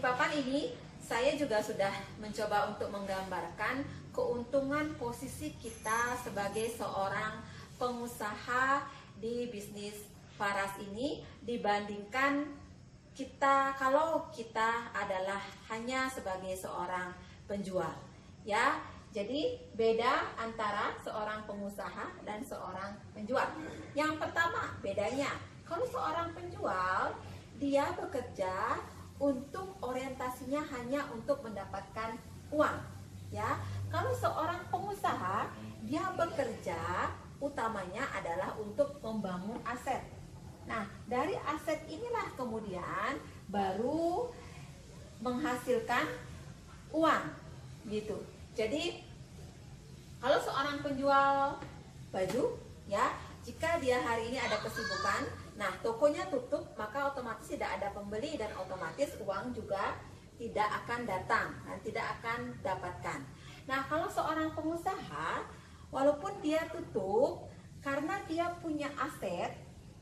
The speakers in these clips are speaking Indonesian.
papan ini saya juga sudah mencoba untuk menggambarkan keuntungan posisi kita sebagai seorang pengusaha di bisnis Faras ini dibandingkan kita kalau kita adalah hanya sebagai seorang penjual, ya. Jadi beda antara seorang pengusaha dan seorang penjual. Yang pertama bedanya, kalau seorang penjual dia bekerja untuk orientasinya hanya untuk mendapatkan uang, ya. Kalau seorang pengusaha dia bekerja utamanya adalah untuk membangun aset. Nah, dari aset inilah kemudian baru menghasilkan uang, gitu. Jadi kalau seorang penjual baju, ya, jika dia hari ini ada kesibukan, nah tokonya tutup, maka otomatis tidak ada pembeli dan otomatis uang juga tidak akan datang dan tidak akan dapatkan. Nah, kalau seorang pengusaha, walaupun dia tutup, karena dia punya aset,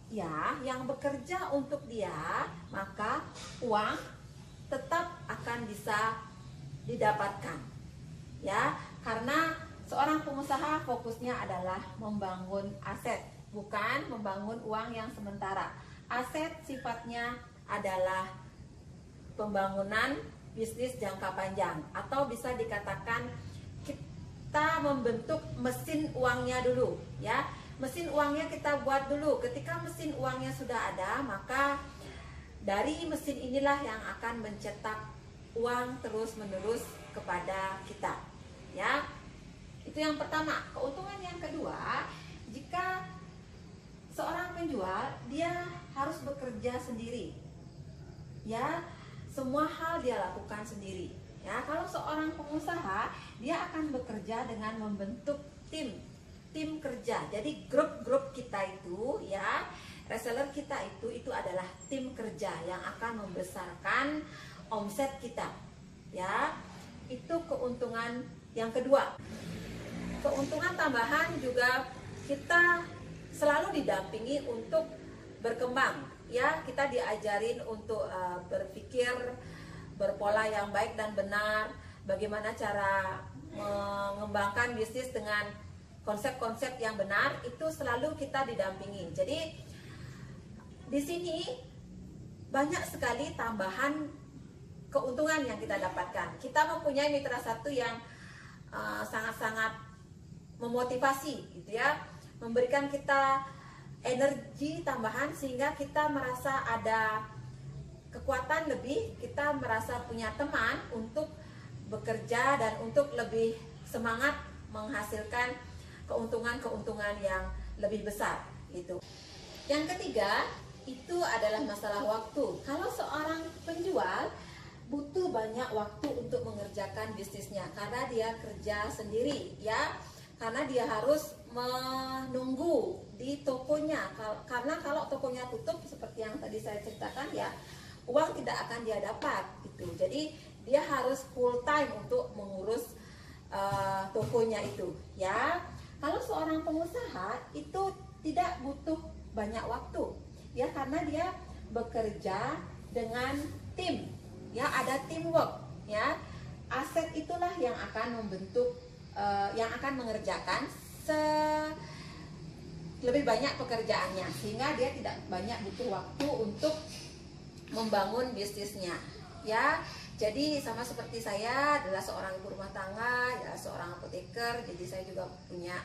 ya, yang bekerja untuk dia, maka uang tetap akan bisa didapatkan, ya, karena seorang pengusaha fokusnya adalah membangun aset, bukan membangun uang yang sementara. Aset sifatnya adalah pembangunan bisnis jangka panjang, atau bisa dikatakan kita membentuk mesin uangnya dulu, ya. Mesin uangnya kita buat dulu. Ketika mesin uangnya sudah ada, maka dari mesin inilah yang akan mencetak uang terus-menerus kepada kita, ya. Itu yang pertama. Keuntungan yang kedua, jika seorang penjual dia harus bekerja sendiri, ya, semua hal dia lakukan sendiri, ya. Kalau seorang pengusaha dia akan bekerja dengan membentuk tim kerja. Jadi grup kita itu, ya, reseller kita itu adalah tim kerja yang akan membesarkan omset kita, ya. Itu keuntungan yang kedua. Keuntungan tambahan juga kita selalu didampingi untuk berkembang, ya. Kita diajarin untuk berpikir berpola yang baik dan benar, bagaimana cara mengembangkan bisnis dengan konsep-konsep yang benar, itu selalu kita didampingi. Jadi di sini banyak sekali tambahan keuntungan yang kita dapatkan. Kita mempunyai mitra satu yang sangat-sangat memotivasi, gitu ya, memberikan kita energi tambahan sehingga kita merasa ada kekuatan lebih, kita merasa punya teman untuk bekerja dan untuk lebih semangat menghasilkan keuntungan-keuntungan yang lebih besar, gitu. Yang ketiga itu adalah masalah waktu. Kalau seorang penjual butuh banyak waktu untuk mengerjakan bisnisnya karena dia kerja sendiri, ya. Karena dia harus menunggu di tokonya, karena kalau tokonya tutup seperti yang tadi saya ceritakan, ya, uang tidak akan dia dapat, gitu. Jadi dia harus full time untuk mengurus tokonya itu, ya. Kalau seorang pengusaha itu tidak butuh banyak waktu, ya, karena dia bekerja dengan tim, ya, ada teamwork, ya. Aset itulah yang akan membentuk, yang akan mengerjakan lebih banyak pekerjaannya, sehingga dia tidak banyak butuh waktu untuk membangun bisnisnya, ya. Jadi sama seperti saya adalah seorang ibu rumah tangga, ya, seorang apoteker, jadi saya juga punya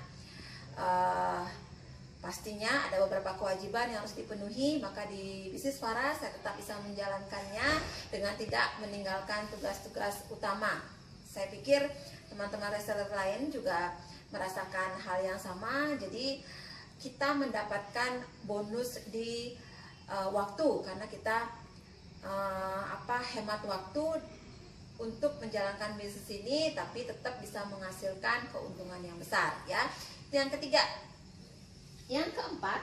pastinya ada beberapa kewajiban yang harus dipenuhi, maka di bisnis Faras saya tetap bisa menjalankannya dengan tidak meninggalkan tugas-tugas utama. Saya pikir teman-teman reseller lain juga merasakan hal yang sama, jadi kita mendapatkan bonus di waktu karena kita hemat waktu untuk menjalankan bisnis ini, tapi tetap bisa menghasilkan keuntungan yang besar, ya. Itu yang ketiga. Yang keempat,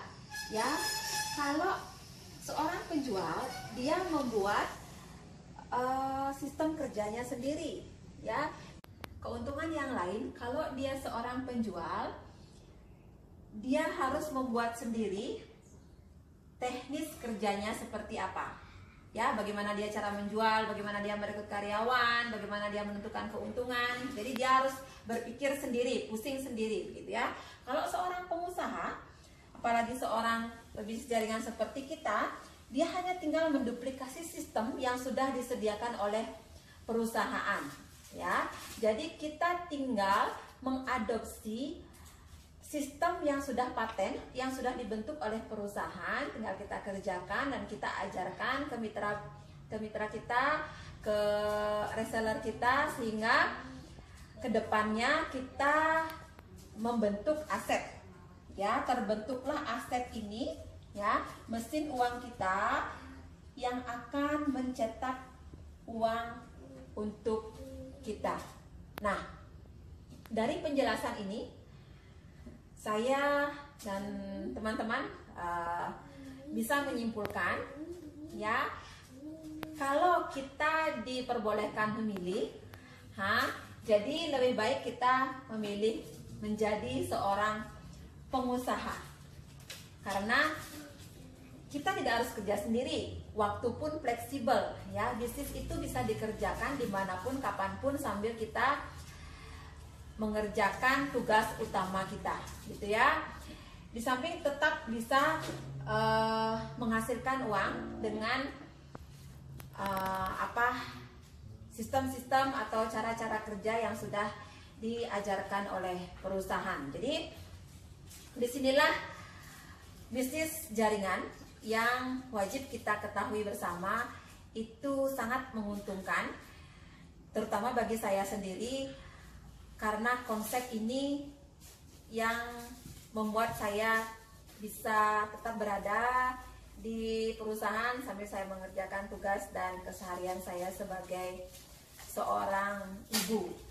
ya, kalau seorang penjual dia membuat sistem kerjanya sendiri, ya. Keuntungan yang lain, kalau dia seorang penjual, dia harus membuat sendiri teknis kerjanya seperti apa. Ya, bagaimana dia cara menjual, bagaimana dia merekrut karyawan, bagaimana dia menentukan keuntungan. Jadi dia harus berpikir sendiri, pusing sendiri, gitu ya. Kalau seorang pengusaha, apalagi seorang pebisnis jaringan seperti kita, dia hanya tinggal menduplikasi sistem yang sudah disediakan oleh perusahaan, ya. Jadi kita tinggal mengadopsi sistem yang sudah paten, yang sudah dibentuk oleh perusahaan, tinggal kita kerjakan dan kita ajarkan ke mitra kita, ke reseller kita, sehingga kedepannya kita membentuk aset. Ya, terbentuklah aset ini, ya, mesin uang kita yang akan mencetak uang untuk kita. Nah, dari penjelasan ini saya dan teman-teman bisa menyimpulkan, ya, kalau kita diperbolehkan memilih, jadi lebih baik kita memilih menjadi seorang pengusaha, karena kita tidak harus kerja sendiri, waktu pun fleksibel, ya. Bisnis itu bisa dikerjakan dimanapun, kapanpun, sambil kita mengerjakan tugas utama kita, gitu ya. Di samping tetap bisa menghasilkan uang dengan sistem-sistem atau cara-cara kerja yang sudah diajarkan oleh perusahaan. Jadi disinilah bisnis jaringan yang wajib kita ketahui bersama itu sangat menguntungkan, terutama bagi saya sendiri, karena konsep ini yang membuat saya bisa tetap berada di perusahaan sambil saya mengerjakan tugas dan keseharian saya sebagai seorang ibu.